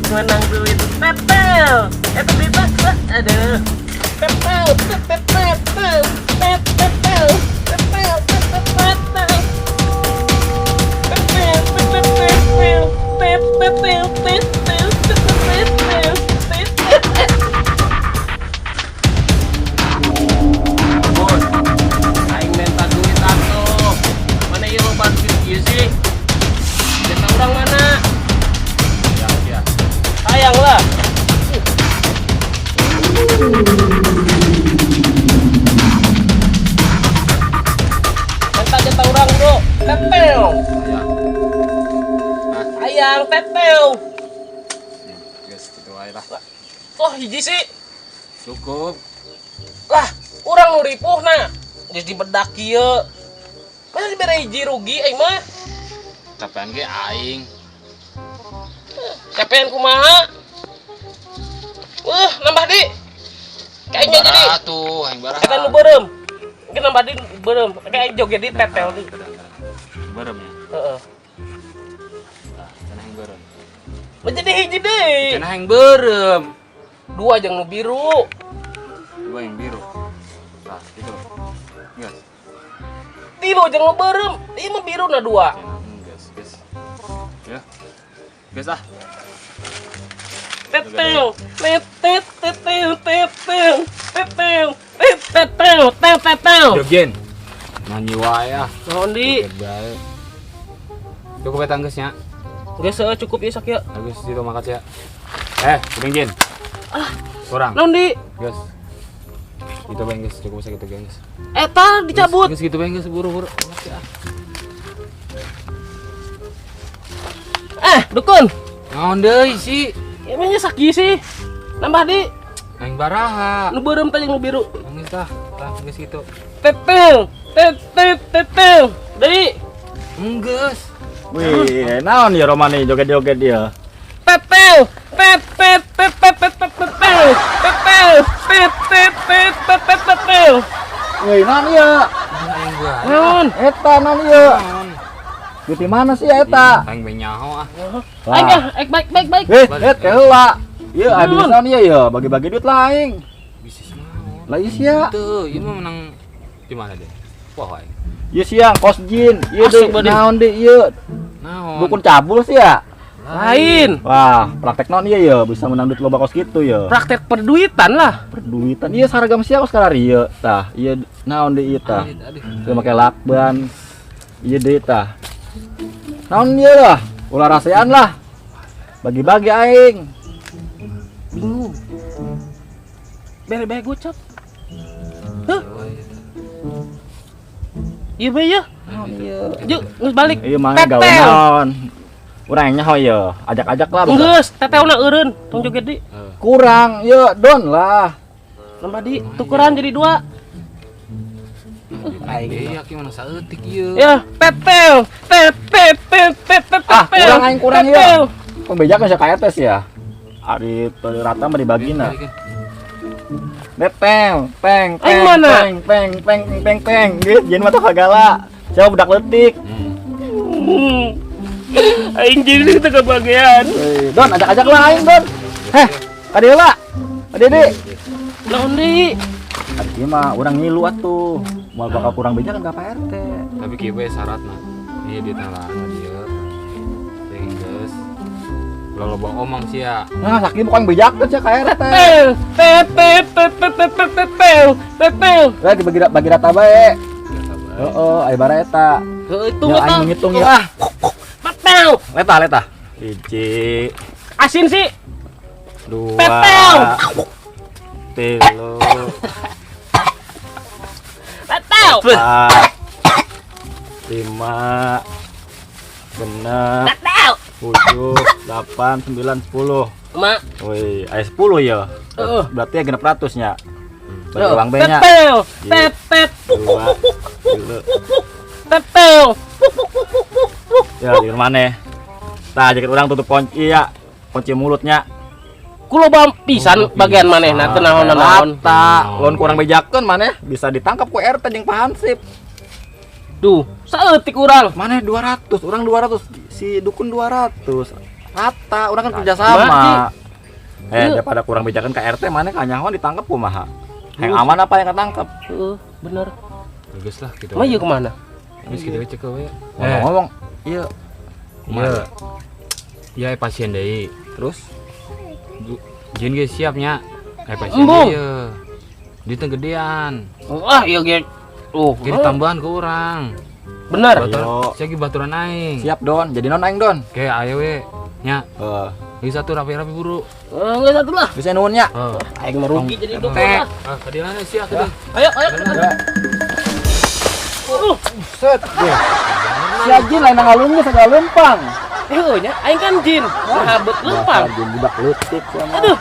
menang duit pepel. Itu bisa, aduh. Pepel, pepel, pepel, pepel, pepel, pepel, pepel, pepel. Pepel, pepel, pepel, pepel, pepel, pepel, pepel, pepel. Bos, aing minta duit atuh. Mana ieu loba duit ieu sih? Desa urang mana? Ya. Sayang lah. Minta jatah urang, Bro. Pepel. Sayang, pepel. Guys, gitu aja lah. Oh, hiji sih. Cukup. Lah, urang nu ripuhna. Geus dibedak kieu. Masa dibere hiji rugi aing mah? Capean ge aing. Capean kumaha? Nambah di. Kayaknya jadi. Tuh, aing baraha. Eta nu beureum. Mungkin nambah di beureum. Kayak joget di tetel di. Berem ya. Heeh. Nah, cenah aing berem. Menjadi hiji deui. Cenah aing berem. Dua jeung nu biru. Gua yang biru. Nah, gitu. Guys. Tilu jeung nu beureum. Ieu mah biru na dua. Guys. Ya. Guys ah. Tetel, tetel, tetel, tetel, tetel, tetel, tetel. Jogen. Nyanyi wae ah. Naon di? Joget bae. Cukup eta geusnya. Geus cukup ieu sakieu. Agus itu makat ya. Kuring Jin. Kurang. Naon di? Guys. Gitu bae guys, cukup sakitu guys. Eta dicabut. Guys gitu bae guys, buru-buru. Dukun. Naon deui sih? Emangnya sakieu sih. Nambah di. Aing baraha. Nu beureum teh jeung nu biru. Nangis tah. Tah geus gitu. Tetel, tetel, tetel. Deui. Enggeus. Wih, naon ya Romani joget-joget dia. Tetel, tetel, tetel, tetel, tetel, tetel, tetel, tetel, tetel. Wih, naon ieu? Aing gua. Naon? Eta naon ieu? Di mana sih eta? Aing be nyaho ah. Aing baik. Wih, heula. Ieu abis naon ieu ya? Bagi-bagi duit lah aing. Bisnis naon? Lah ieu sia. Tuh, ieu mah menang di mana deh? Wah, aing. Ieu siang kos jin. Ieu Asup, deui Badin. naon deui ieu? Naon? Dukun cabul sih ya. Lain. Wah, praktek naon ieu ya? Bisa menang duit loba kos gitu ya. Praktek perduitan lah. Perduitan ieu saragam sia kos sekarang ieu tah. Ieu naon deui ieu tah? Teu make lakban. Ieu deui tah. Naon ieu lah? Ulah rasean lah. Bagi-bagi aing. Bingung. Bere-bere gocap. Hah? Iya be ya. Naon ieu? Yuk, geus balik. Ieu mah gawe naon? Urang nyaho ieu. Ajak-ajak lah. Geus, teteuna eureun. Tong joget di. Kurang, yuk don lah. Nambah di tukeran jadi 2. Aing yakin mana saeutik ieu. Ya, tetel. Tetel. Kurang aing kurang ieu. Pembejak geus ka etes ya. Ari teu rata mah dibagina. Nepeng, peng, Aing mana? peng. Geus jeung mah teh kagala. Siapa budak leutik. Aing jadi teu kebagian. Don, ajak-ajak lah aing, Don. Kadieu lah. Ade-ade. Naon deui? Ieu mah urang ngilu atuh. Moal bakal kurang beja kan ka Pak RT. Tapi kieu we syaratna. Ieu di talaan dieu. Teuing geus. Loba omong sia. Nah, sakit bukan bejak teh ka RT. Tetel. Lah dibagi rata bae. Heeh, aya bara eta. Hitung Ya eta. aing ngitung ya. Tetel. Leta. 1 Asin sih. 2 Tetel. 3 Tetel. 4 5 6 Tetel. 7 8 9 10. Mak. Woi, aya 10 ya. Berarti ya genep ratusnya. Bagi uang B-nya. Tetel. Tetet. 2 Tetel. Ya, di mana? Tah, jaket urang tutup kunci ya. Kunci mulutnya. Kulo bam pisan bagian manehna teu naon-naon. Lawan kurang bejakeun maneh bisa ditangkap ku RT jeung Pak Hansip. Duh, saeutik urang. Maneh 200, urang 200, si dukun 200. Rata, orang kan Rata. kerja sama. Mati. Daripada kurang bijakan ke RT mana kanyawan ditangkap kumaha. Yang aman apa yang ketangkep? Bener. Bagus lah gitu. Emang iya kemana? Terus kita cek we. Ngomong-ngomong, iya. Iya. Ya pasien deui. Terus Jin ge siapnya. Pasien Embung. deui. Di teu gedean. Wah, iya ge. Ge tambahan ke urang. Bener. Ayo. Saya ge baturan aing. siap Don, jadi non aing Don. Oke, ayo we. Nya, Heeh. di satu rapi-rapi buru. Enggak satu lah. Bisa nuhun nya. Aing merugi jadi dokter Teh. lah. Kadilannya sia kitu. Ayo. Set. Si Ajin lain ngalungnya segala lempang. Nya, aing kan jin. Sahabat lempang. Ajin budak leutik sama. Aduh,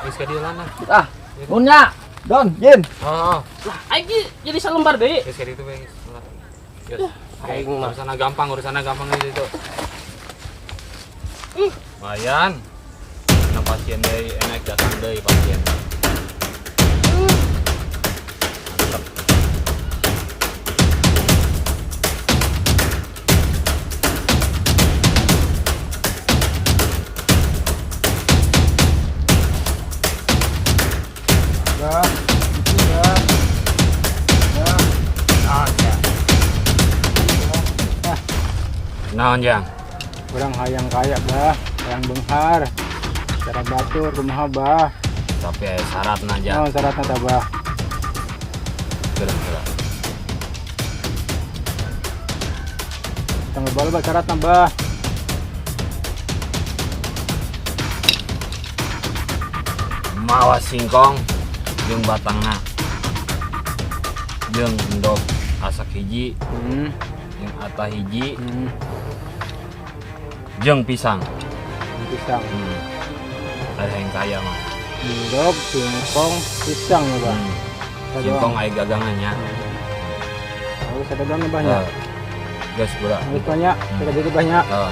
Geus kadilanna. Ah, nuhun nya. Don, Jin. Oh, lah aing ge jadi salembar deui. geus kaditu we. Geus. Aing mah Urusanna gampang itu. Lumayan. Nah, pasien deui enak datang deui pasien. Mantap. Naon jang? Orang hayang kaya bah, hayang benghar, cara batur kumaha bah, Tapi syaratna jang. oh syaratnya tah bah. Geus. Tanggal bal bah syaratnya bah. Mawa singkong jeung batangna. Jeung endog asak hiji, jeung ata hiji, jeung pisang. Pisang, Ada yang kaya mah. indog, singkong, pisang ya bah. Singkong aya gagangannya. Harus ada dong banyak. Gas pula. Harus banyak, kita jadi banyak. Oh,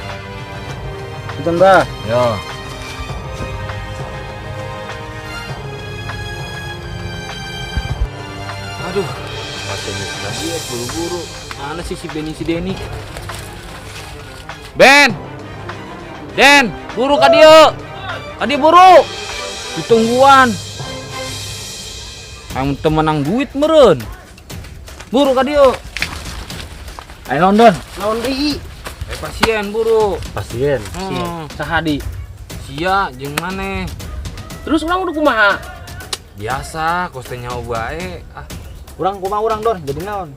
Betul bah. yo. Aduh, pasiennya sudah diet buru-buru. Mana sih si Benny si Denny? Ben, Den, buru ka dieu. Ka dieu buru. Ditungguan. Kamu temenang duit meureun. Buru ka dieu. Ayo non Don. naon deui? Pasien buru. Pasien. Sahadi. Sia jeung maneh. Terus urang udah kumaha? Biasa, kos teh nyawa bae. Ah, Urang kumaha urang Don, jadi naon?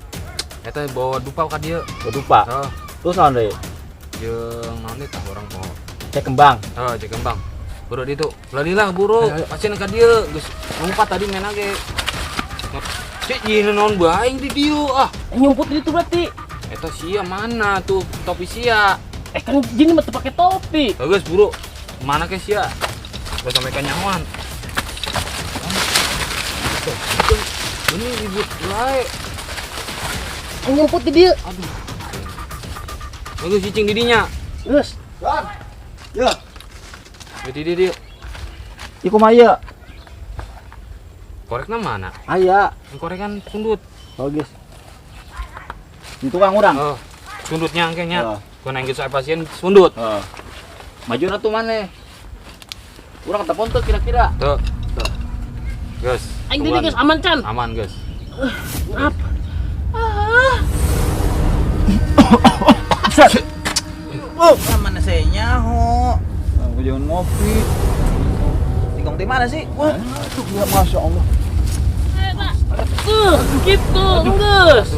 eta bawa dupa ka dieu. Lupa. Oh, Terus naon deui? jeung naon teh tah urang poho. Cek kembang. Oh, cek kembang. Buru ditu. Lalilah buru. Ayo, ayo. Pasien ka dieu geus ngumpat tadi main age. Cek ieu naon bae di dieu ah. Nyumput di itu berarti. Eta sia mana tuh topi sia. Kan jin mah teu pake topi. Bagus buru. Mana ke sia? Gak sampai kanyawan. Ini ribut wae. Nyumput di dieu. Aduh. Bagus cicing didinya. Geus. Don. Ya. Di dia. Iku mah ieu. Korekna mana? Aya. Yang korek kan sundut. Bagus. Di tukang urang. Oh, sundutnya angkenya. Oh. Kun engge soal pasien sundut. Heeh. Majuna tuh maneh. Urang telepon tuh kira-kira. Tuh. Tuh. Gus. Aing deui geus aman can. Aman, Gus. Maaf. Mana saya nyaho? Aku jangan ngopi. Tingkong di mana sih? Wah, Aduh, ya Masya Allah. Gitu, geus.